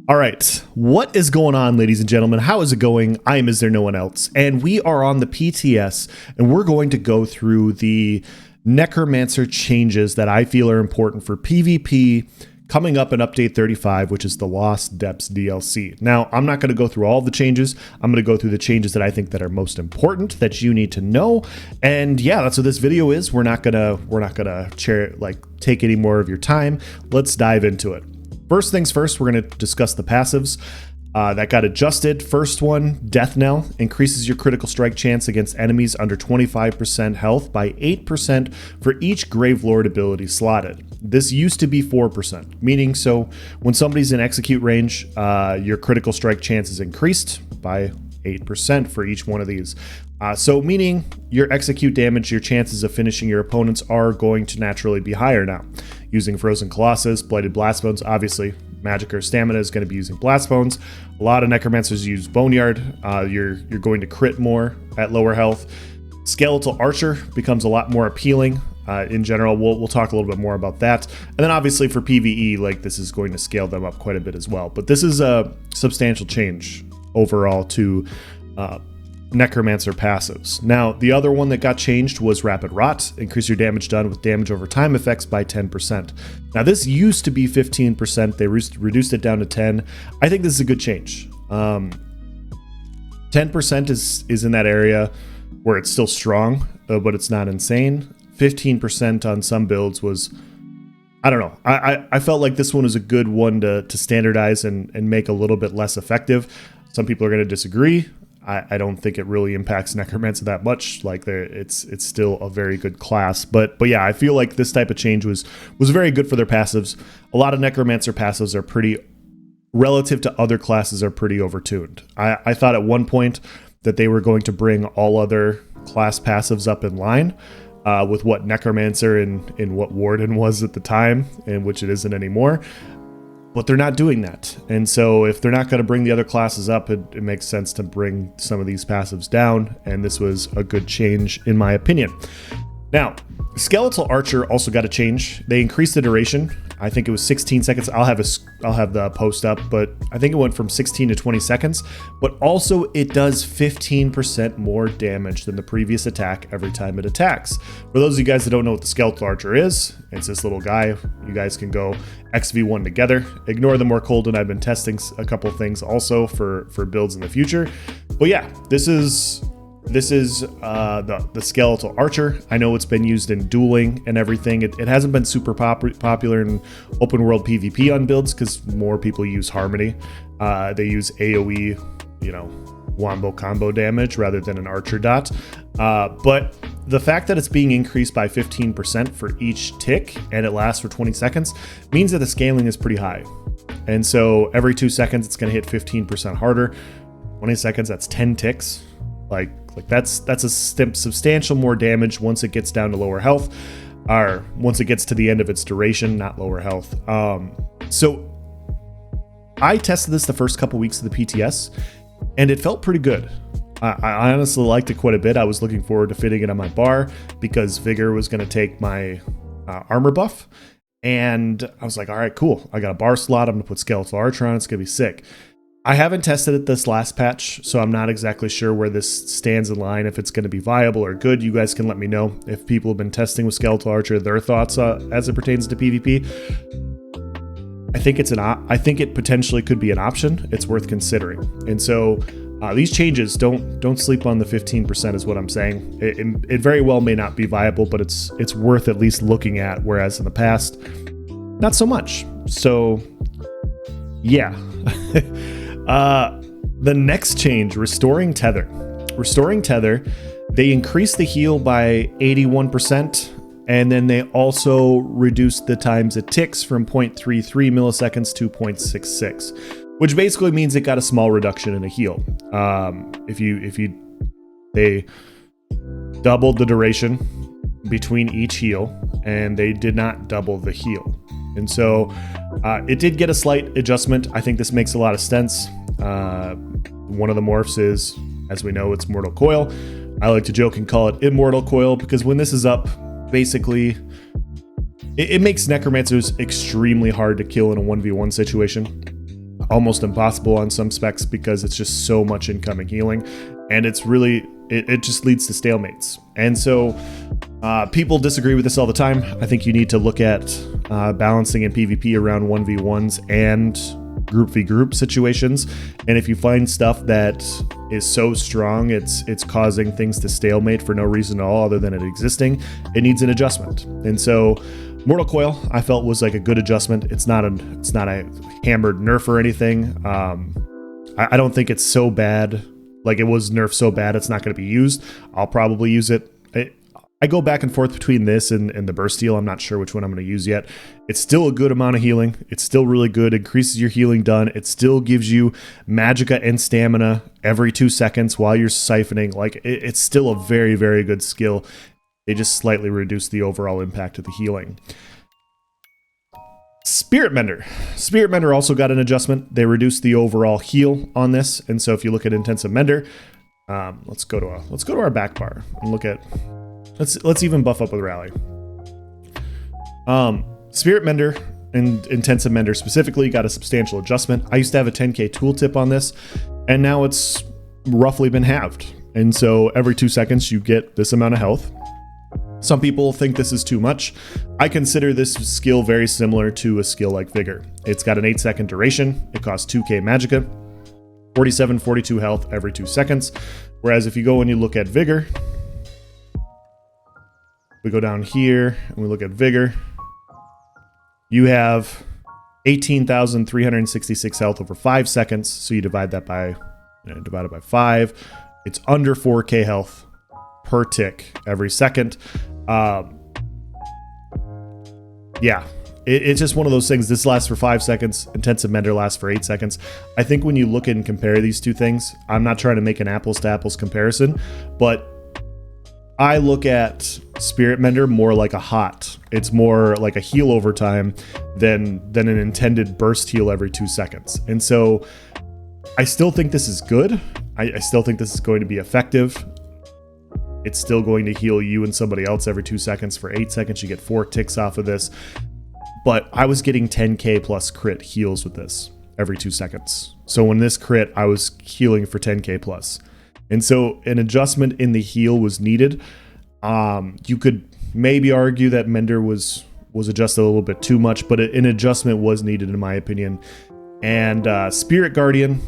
All right, what is going on, ladies and gentlemen? How is it going? I am Is There No One Else? And we are on the PTS, and we're going to go through the Necromancer changes that I feel are important for PvP coming up in Update 35, which is the Lost Depths DLC. Now, I'm not going to go through all of the changes. I'm going to go through the changes that I think that are most important that you need to know. And yeah, that's what this video is. We're not gonna take any more of your time. Let's dive into it. First things first, we're going to discuss the passives that got adjusted. First one, Death Knell, increases your critical strike chance against enemies under 25% health by 8% for each Gravelord ability slotted. This used to be 4%, meaning so when somebody's in execute range, your critical strike chance is increased by 8% for each one of these. So meaning your execute damage, your chances of finishing your opponents are going to naturally be higher now. Using Frozen Colossus, Blighted Blast Bones, obviously Magicka or Stamina is going to be using Blast Bones. A lot of Necromancers use Boneyard. You're going to crit more at lower health. Skeletal Archer becomes a lot more appealing. In general, we'll talk a little bit more about that. And then obviously for PvE, like this is going to scale them up quite a bit as well. But this is a substantial change overall to Necromancer passives. Now, the other one that got changed was Rapid Rot. Increase your damage done with damage over time effects by 10%. Now, this used to be 15%. They reduced it down to 10. I think this is a good change. 10% is in that area where it's still strong, but it's not insane. 15% on some builds was, I don't know. I felt like this one was a good one to standardize and make a little bit less effective. Some people are going to disagree. I don't think it really impacts Necromancer that much. Like it's still a very good class, but yeah, I feel like this type of change was very good for their passives. A lot of Necromancer passives are pretty, relative to other classes, are pretty overtuned. I thought at one point that they were going to bring all other class passives up in line with what Necromancer and what Warden was at the time, and which it isn't anymore. But they're not doing that. And so if they're not going to bring the other classes up, it makes sense to bring some of these passives down. And this was a good change in my opinion. Now, Skeletal Archer also got a change. They increased the duration. I think it was 16 seconds. I'll have the post up, but I think it went from 16 to 20 seconds. But also it does 15% more damage than the previous attack every time it attacks. For those of you guys that don't know what the Skeletal Archer is, it's this little guy. You guys can go XV1 together. Ignore the more cold, and I've been testing a couple things also for builds in the future. But yeah, this is the Skeletal Archer. I know it's been used in dueling and everything. It hasn't been super popular in open world PvP on builds because more people use Harmony. They use AoE, wombo combo damage rather than an Archer dot. But the fact that it's being increased by 15% for each tick and it lasts for 20 seconds means that the scaling is pretty high. And so every 2 seconds, it's going to hit 15% harder. 20 seconds, that's 10 ticks. Like that's a substantial more damage once it gets down to lower health, or once it gets to the end of its duration, not lower health. So I tested this the first couple weeks of the PTS, and it felt pretty good. I honestly liked it quite a bit. I was looking forward to fitting it on my bar because Vigor was going to take my armor buff, and I was like, all right, cool. I got a bar slot. I'm going to put Skeletal Archer on. It's going to be sick. I haven't tested it this last patch, so I'm not exactly sure where this stands in line, if it's going to be viable or good. You guys can let me know if people have been testing with Skeletal Archer, their thoughts as it pertains to PvP. I think I think it potentially could be an option. It's worth considering. And so these changes, don't sleep on the 15% is what I'm saying. It very well may not be viable, but it's worth at least looking at, whereas in the past, not so much. So yeah. The next change, Restoring Tether. Restoring Tether, they increased the heal by 81%, and then they also reduced the times it ticks from 0.33 milliseconds to 0.66, which basically means it got a small reduction in a heal. They doubled the duration between each heal, and they did not double the heal. And so it did get a slight adjustment. I think this makes a lot of sense. One of the morphs is, as we know, it's Mortal Coil. I like to joke and call it Immortal Coil because when this is up, basically, it makes Necromancers extremely hard to kill in a 1v1 situation. almost impossible on some specs because it's just so much incoming healing, and it's really it just leads to stalemates. And so people disagree with this all the time. I think you need to look at balancing in PvP around 1v1s and group v group situations, and if you find stuff that is so strong it's causing things to stalemate for no reason at all other than it existing, it needs an adjustment. And so Mortal Coil I felt was like a good adjustment. It's not a hammered nerf or anything. I don't think it's so bad, like it was nerfed so bad it's not going to be used. I'll probably use it. I go back and forth between this and the burst heal. I'm not sure which one I'm going to use yet. It's still a good amount of healing. It's still really good. Increases your healing done. It still gives you magicka and stamina every 2 seconds while you're siphoning. Like it's still a very, very good skill. They just slightly reduce the overall impact of the healing. Spirit Mender. Spirit Mender also got an adjustment. They reduced the overall heal on this. And so if you look at Intensive Mender, let's go to our back bar and look at. Let's even buff up with Rally. Spirit Mender and Intensive Mender specifically got a substantial adjustment. I used to have a 10k tooltip on this, and now it's roughly been halved. And so every 2 seconds you get this amount of health. Some people think this is too much. I consider this skill very similar to a skill like Vigor. It's got an 8-second duration. It costs 2k magicka, 47, 42 health every 2 seconds. Whereas if you go and you look at Vigor, we go down here and we look at Vigor, you have 18,366 health over 5 seconds. So you divide that by, divide it by 5. It's under 4k health per tick every second. Yeah, it's just one of those things. This lasts for 5 seconds. Intensive Mender lasts for 8 seconds. I think when you look and compare these two things, I'm not trying to make an apples to apples comparison, but I look at Spirit Mender more like a hot. It's more like a heal over time than an intended burst heal every 2 seconds. And so I still think this is good. I still think this is going to be effective. It's still going to heal you and somebody else every 2 seconds. For 8 seconds, you get 4 ticks off of this. But I was getting 10k plus crit heals with this every 2 seconds. So when this crit, I was healing for 10k plus. And so an adjustment in the heal was needed. You could maybe argue that Mender was adjusted a little bit too much, but an adjustment was needed in my opinion. And Spirit Guardian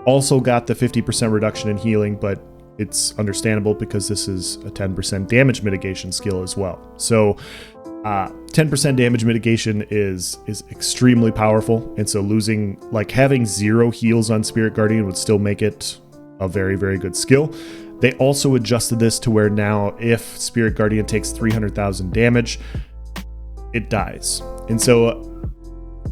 also got the 50% reduction in healing, but it's understandable because this is a 10% damage mitigation skill as well. So 10% damage mitigation is extremely powerful. And so having 0 heals on Spirit Guardian would still make it a very, very good skill. They also adjusted this to where now if Spirit Guardian takes 300,000 damage, it dies. And so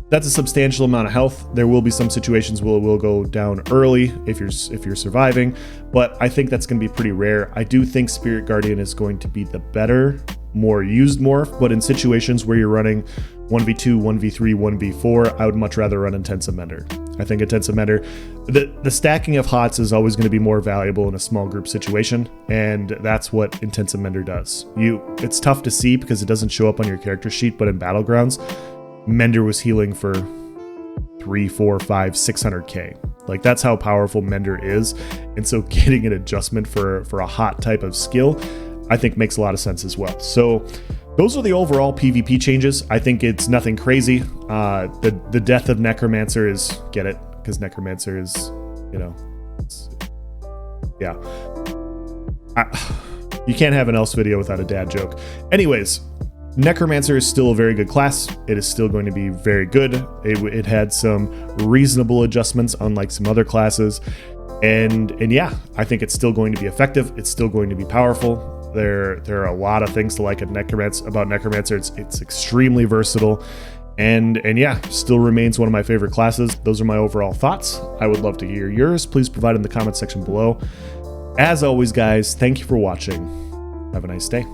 that's a substantial amount of health. There will be some situations where it will go down early if you're surviving, but I think that's going to be pretty rare. I do think Spirit Guardian is going to be the better, more used morph, but in situations where you're running 1v2, 1v3, 1v4, I would much rather run Intensive Mender. I think Intensive Mender, the stacking of hots is always going to be more valuable in a small group situation, and that's what Intensive Mender does. It's tough to see because it doesn't show up on your character sheet, but in Battlegrounds, Mender was healing for 3, 4, 5, 600k. Like that's how powerful Mender is, and so getting an adjustment for a hot type of skill, I think makes a lot of sense as well. So those are the overall PvP changes. I think it's nothing crazy. The death of Necromancer is, get it, because Necromancer is, yeah. You can't have an else video without a dad joke. Anyways, Necromancer is still a very good class. It is still going to be very good. It had some reasonable adjustments, unlike some other classes. And yeah, I think it's still going to be effective. It's still going to be powerful. There are a lot of things to like about Necromancer. It's extremely versatile, and yeah, still remains one of my favorite classes. Those are my overall thoughts. I would love to hear yours. Please provide in the comment section below. As always, guys, thank you for watching. Have a nice day.